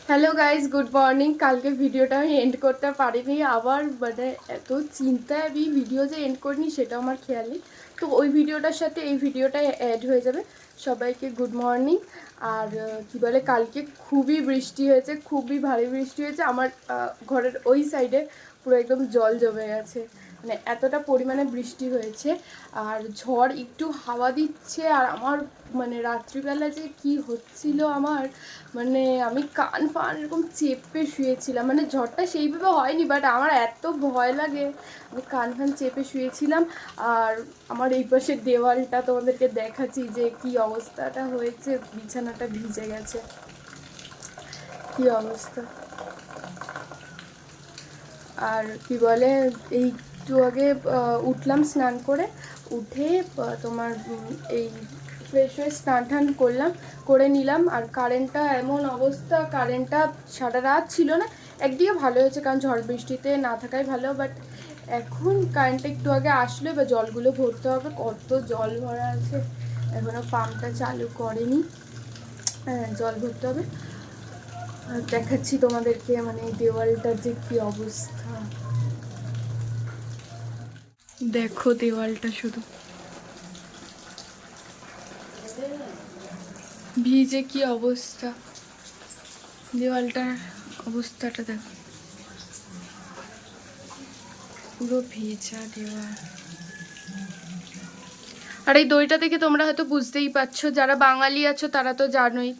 Hello guys, good morning. কালকে ভিডিওটা আমি এন্ড করতে পারিনি, আবার মানে এত চিন্তায় আমি ভিডিও যে এন্ড করিনি সেটাও আমার খেয়াল নেই। তো ওই ভিডিওটার সাথে এই ভিডিওটা অ্যাড হয়ে যাবে। সবাইকে গুড মর্নিং। আর কি বলে, কালকে খুবই বৃষ্টি হয়েছে, খুবই ভারী বৃষ্টি হয়েছে। আমার ঘরের ওই সাইডে পুরো একদম জল জমে গেছে, মানে এতটা পরিমাণে বৃষ্টি হয়েছে। আর ঝড় একটু হাওয়া দিচ্ছে, আর আমার মানে রাত্রিবেলা যে কি হচ্ছিল আমার, মানে আমি কান ফান এরকম চেপে শুয়েছিলাম। মানে ঝড়টা সেইভাবে হয়নি, বাট আমার এত ভয় লাগে, আমি কান ফান চেপে শুয়েছিলাম। আর আমার এই পাশের দেওয়ালটা তোমাদেরকে দেখাচ্ছি যে কি অবস্থাটা হয়েছে, বিছানাটা ভিজে গেছে, কি অবস্থা। আর কি বলে, এই একটু আগে উঠলাম স্নান করে, উঠে তোমার এই ফ্রেশ হয়ে স্নান টান করে নিলাম। আর কারেন্টটা এমন অবস্থা, কারেন্টটা সারা রাত ছিল না। একদিকে ভালো হয়েছে, কারণ ঝড় বৃষ্টিতে না থাকাই ভালো। বাট এখন কারেন্টটা একটু আগে আসলে বা জলগুলো ভরতে হবে, কত জল ভরা আছে, এখনও পাম্পটা চালু করেনি। হ্যাঁ, জল ভরতে হবে। আর দেখাচ্ছি তোমাদেরকে, মানে এই দেওয়ালটার যে কি অবস্থা, দেখো দেওয়ালটা শুধু ভিজে কি অবস্থা, দেওয়ালটার অবস্থাটা দেখো, পুরো ভেজা দেওয়াল। আর এই দইটা দেখে তোমরা হয়তো বুঝতেই পারছো, যারা বাঙালি আছো তারা তো জানোই,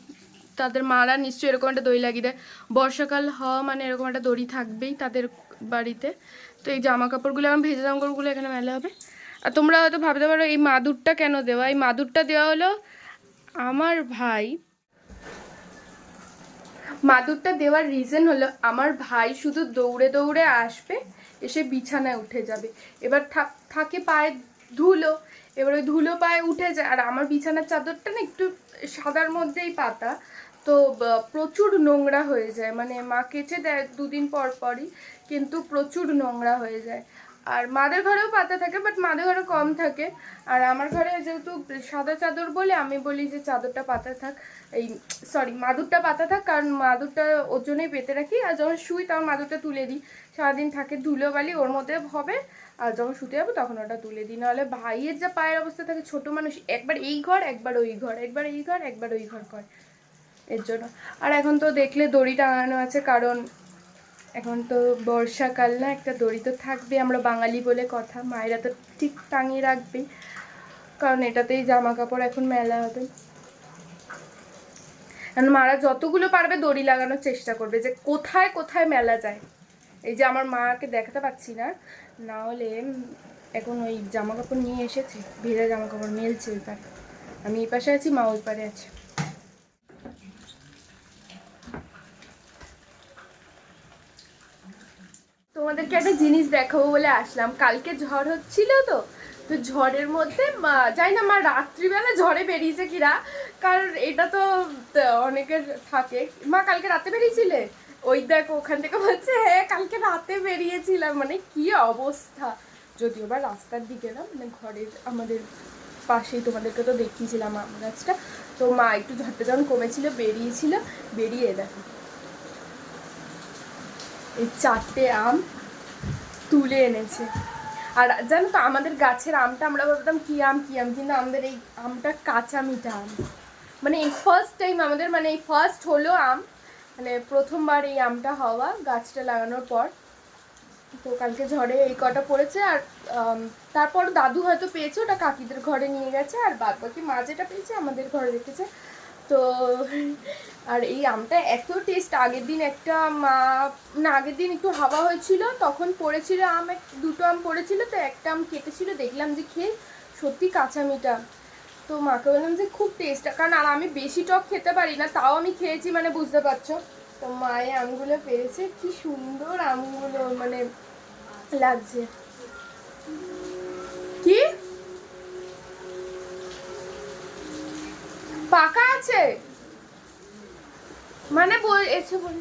তাদের মারা নিশ্চয়ই এরকম একটা দই লাগিয়ে দেয়। বর্ষাকাল হওয়া মানে এরকম একটা দড়ি থাকবেই তাদের বাড়িতে। তো এই জামা কাপড়গুলো, আমার ভেজা জামা কাপড়গুলো এখানে মেলা হবে। আর তোমরা হয়তো ভাবতে পারো এই মাদুরটা কেন দেওয়া। এই মাদুরটা দেওয়া হলো আমার ভাই, মাদুরটা দেওয়ার রিজন হলো আমার ভাই শুধু দৌড়ে দৌড়ে আসবে, এসে বিছানায় উঠে যাবে। এবার থাকে পায়ে ধুলো, এবার ওই ধুলো পায়ে উঠে যায়। আর আমার বিছানার চাদরটা না একটু সাদার মধ্যেই পাতা, তো প্রচুর নোংরা হয়ে যায়। মানে মা কেচে দেয় দুদিন পর পরই, কিন্তু প্রচুর নোংরা হয়ে যায়। আর মাদের ঘরেও পাতা থাকে, বাট মাদের ঘরে কম থাকে। আর আমার ঘরে যেহেতু সাদা চাদর বলে আমি বলি যে চাদরটা পাতা থাক, এই সরি মাদুরটা পাতা থাক, কারণ মাদুরটা ওর জন্যই পেতে রাখি। আর যখন শুই তখন মাদুরটা তুলে দিই, সারাদিন থাকে ধুলোবালি ওর মধ্যে হবে। আর যখন শুতে যাবো তখন ওটা তুলে দিই। নাহলে ভাইয়ের যা পায়ের অবস্থা থাকে, ছোট মানুষ, একবার এই ঘর একবার ওই ঘর, একবার এই ঘর একবার ওই ঘর করে, এর জন্য। আর এখন তো দেখলে দড়ি টাঙানো আছে, কারণ এখন তো বর্ষাকাল না, একটা দড়ি তো থাকবে, আমরা বাঙালি বলে কথা, মায়েরা তো ঠিক টাঙিয়ে রাখবেই, কারণ এটাতেই জামা কাপড় এখন মেলা হবে। কারণ মারা যতগুলো পারবে দড়ি লাগানোর চেষ্টা করবে, যে কোথায় কোথায় মেলা যায়। এই যে আমার মাকে দেখাতে পাচ্ছি না, না হলে এখন ওই জামা কাপড় নিয়ে এসেছে, ভেজা জামা কাপড় মেলছে ওই পারে, আমি এই পাশে আছি, মা ওই পারে আছে। তোমাদেরকে একটা জিনিস দেখাবো বলে আসলাম। কালকে ঝড় হচ্ছিল, তো তো ঝড়ের মধ্যে জানি না মা রাত্রিবেলা ঝড়ে বেরিয়েছে কিনা, কারণ এটা তো অনেকের থাকে। মা কালকে রাতে বেরিয়েছিলে? ওই দেখো ওখান থেকে বলছে হ্যাঁ কালকে রাতে বেরিয়েছিলাম। মানে কি অবস্থা, যদিও বা রাস্তার দিকে না, মানে ঘরের আমাদের পাশেই, তোমাদেরকে তো দেখিয়েছিলাম আম গাছটা। তো মা একটু ঝড়টা যখন কমেছিল বেরিয়েছিল, বেরিয়ে দেখো এই 4টে আম তুলে এনেছে। আর জানো তো আমাদের গাছের আমটা আমরা ভাবতাম কি আম কি আম, কিন্তু আমাদের এই আমটা কাঁচা মিঠা আম। মানে এই ফার্স্ট টাইম আমাদের, মানে এই ফার্স্ট হলো আম, মানে প্রথমবার এই আমটা হওয়া গাছটা লাগানোর পর। তো কালকে ঝড়ে এই কটা পড়েছে। আর তারপর দাদু হয়তো পেয়েছে, ওটা কাকিদের ঘরে নিয়ে গেছে, আর বাদ বাকি মা যেটা পেয়েছে আমাদের ঘরে রেখেছে। তো আর এই আমটা এত টেস্ট, আগের দিন একটা মা, না আগের দিন একটু হাওয়া হয়েছিল তখন পড়েছিল আম, দুটো আম পড়েছিল, তো একটা আম কেটেছিল, দেখলাম যে খেয়ে সত্যি কাঁচা মিঠা। তো মাকে বললাম যে খুব টেস্ট, কারণ আর আমি বেশি টক খেতে পারি না, তাও আমি খেয়েছি, মানে বুঝতে পারছো। তো মায়ে আমগুলো পেরেছে, কি সুন্দর আমগুলো মানে লাগছে। কি পাকা আছে, মানে এসে বল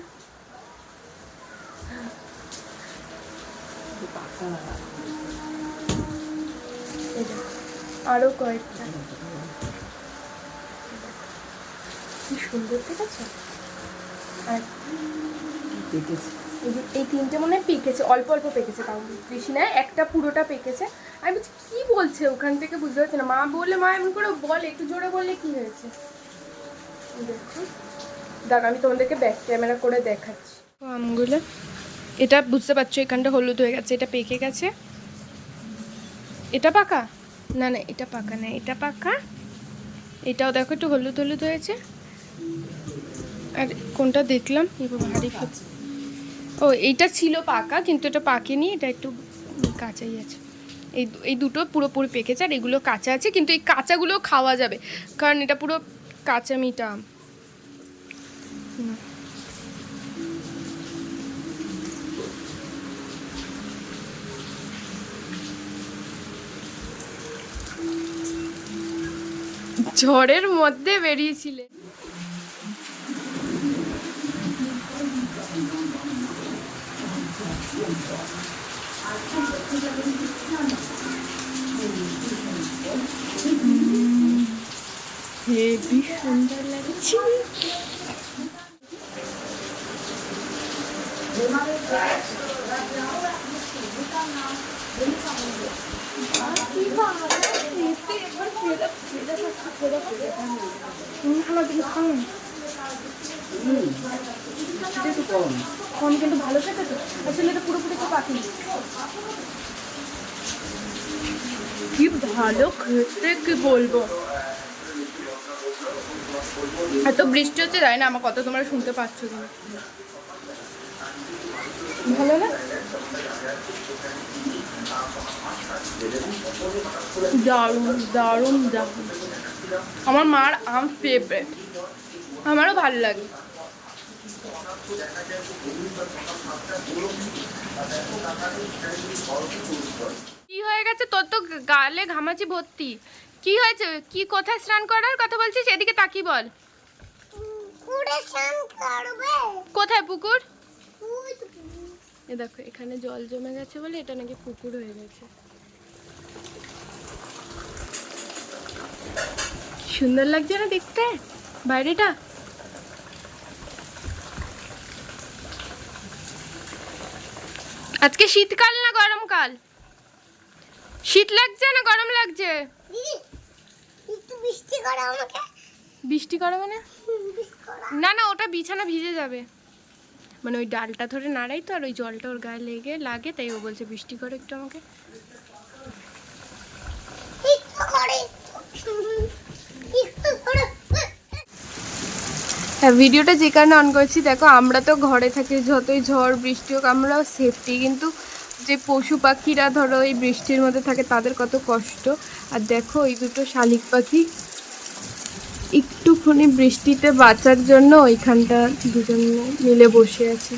আরো কয়েকটা, কি সুন্দর, ঠিক আছে। আর এই তিনটে মনে হয় পেকেছে, অল্প অল্প পেকেছে, তাও বেশি নয়, একটা পুরোটা পেকেছে। আমি বলছি কী বলছে, ওখান থেকে বুঝতে পারছি না। মা বললে, মা এমন করে বলে, একটু জোরে বললে কী হয়েছে। দেখুন, দেখ আমি তোমাদেরকে ব্যাক ক্যামেরা করে দেখাচ্ছি আমগুলো। এটা বুঝতে পারছো, এখানটা হলুদ হয়ে গেছে, এটা পেকে গেছে। এটা পাকা না, না এটা পাকা না, এটা পাকা। এটাও দেখো একটু হলুদ হলুদ হয়েছে। আর কোনটা দেখলাম ভারী ফুটছে, ও এইটা ছিল পাকা, কিন্তু এটা পাকেনি, এটা একটু কাঁচাই আছে। এই দুটো পুরোপুরি পেকেছে, আর এগুলো কাঁচা আছে, কিন্তু এই কাঁচাগুলো খাওয়া যাবে, কারণ এটা পুরো কাঁচা মিঠা আম। ঝড়ের মধ্যে বেরিয়েছিলে। হেবি সুন্দর লাগছে। কম কিন্তু ভালো খেতে তো, আসলে এটা পুরোপুরি তো পাখি। কি ভালো খেতে, কি বলবো। এত বৃষ্টি হচ্ছে, জানি না আমার কথা তোমরা শুনতে পাচ্ছ কিনা। ভালো না? দারুণ দারুণ দারুণ। আমার মার আম ফেভারিট, আমারও ভালো লাগে। কি হয়ে গেছে তোর? তো গালে ঘামাচি ভর্তি। কি হয়েছে? কি কোথায় স্নান করার কথা বলছিস? এদিকে তাকিয়ে বল। কোথায় পুকুর? এ দেখো, এখানে জল জমে গেছে বলে এটা নাকি পুকুর হয়ে গেছে। সুন্দর লাগছে না দেখতে বাইরেটা? আজকে শীতকাল না গরমকাল? শীত লাগছে না গরম লাগছে? বৃষ্টি করে মানে? না না, ওটা বিছানা ভিজে যাবে, মানে ওই ডালটা ধরে নাড়াই তো, আর ওই জলটা ওর গায়ে লাগে, তাই ও বলছে বৃষ্টি করে একটু আমাকে। হ্যাঁ, ভিডিওটা যে কারণে অন করেছি, দেখো আমরা তো ঘরে থাকি, যতই ঝড় বৃষ্টি হোক আমরা সেফটি, কিন্তু যে পশু পাখিরা ধরো এই বৃষ্টির মধ্যে থাকে তাদের কত কষ্ট। আর দেখো এই দুটো শালিক পাখি একটুখানি বৃষ্টিতে বাঁচার জন্য ওইখানটা দুজন মিলে বসে আছে।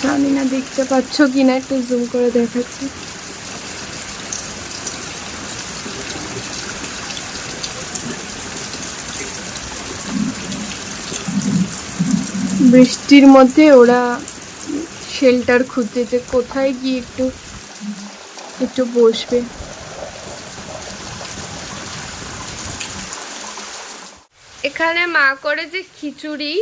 জানি না দেখতে পাচ্ছ কিনা, একটু জুম করে দেখাচ্ছি। বৃষ্টির মধ্যে ওরা শেল্টার খুঁজছে, যে কোথায় গিয়ে একটু বসবে। এখানে মা করে যে খিচুড়ি,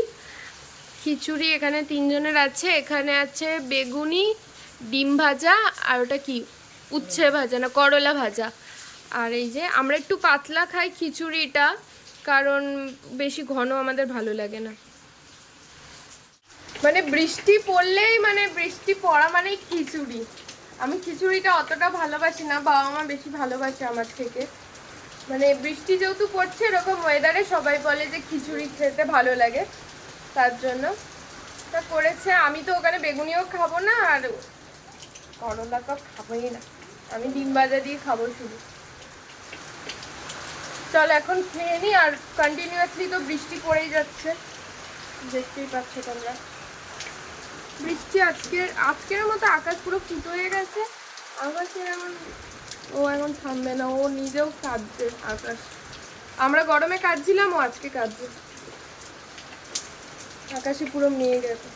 এখানে তিনজনের আছে। এখানে আছে বেগুনি, ডিম ভাজা, আর ওটা কি উচ্ছে ভাজা না করলা ভাজা। আর এই যে আমরা একটু পাতলা খাই খিচুড়িটা, কারণ বেশি ঘন আমাদের ভালো লাগে না। মানে বৃষ্টি পড়লেই, মানে বৃষ্টি পড়া মানেই খিচুড়ি। আমি খিচুড়িটা অতটা ভালোবাসি না, বাবা মা বেশি ভালোবাসে আমার থেকে। মানে বৃষ্টি যেহেতু পড়ছে, এরকম ওয়েদারে সবাই বলে যে খিচুড়ি খেতে ভালো লাগে, তার জন্য তা করেছে। আমি তো ওখানে বেগুনিও খাবো না, আর করলা তো খাবোই না, আমি ডিম ভাজা দিয়ে খাবো শুধু। চল এখন খেয়ে নি, আর কন্টিনিউয়াসলি তো বৃষ্টি পড়েই যাচ্ছে, দেখতেই পাচ্ছ তোমরা। বৃষ্টি আজকের মতো আকাশ পুরো ফুটো হয়ে গেছে। আকাশের এখন থামবে না, ও নিজেও কাঁদছে আকাশ। আমরা গরমে কাঁদছিলাম, ও আজকে কাঁদছে। আকাশে পুরো মেয়ে গেছে।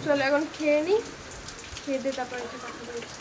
চলো এখন খেয়ে নি, খেয়ে দিয়ে তারপর এসে কথা বলছি।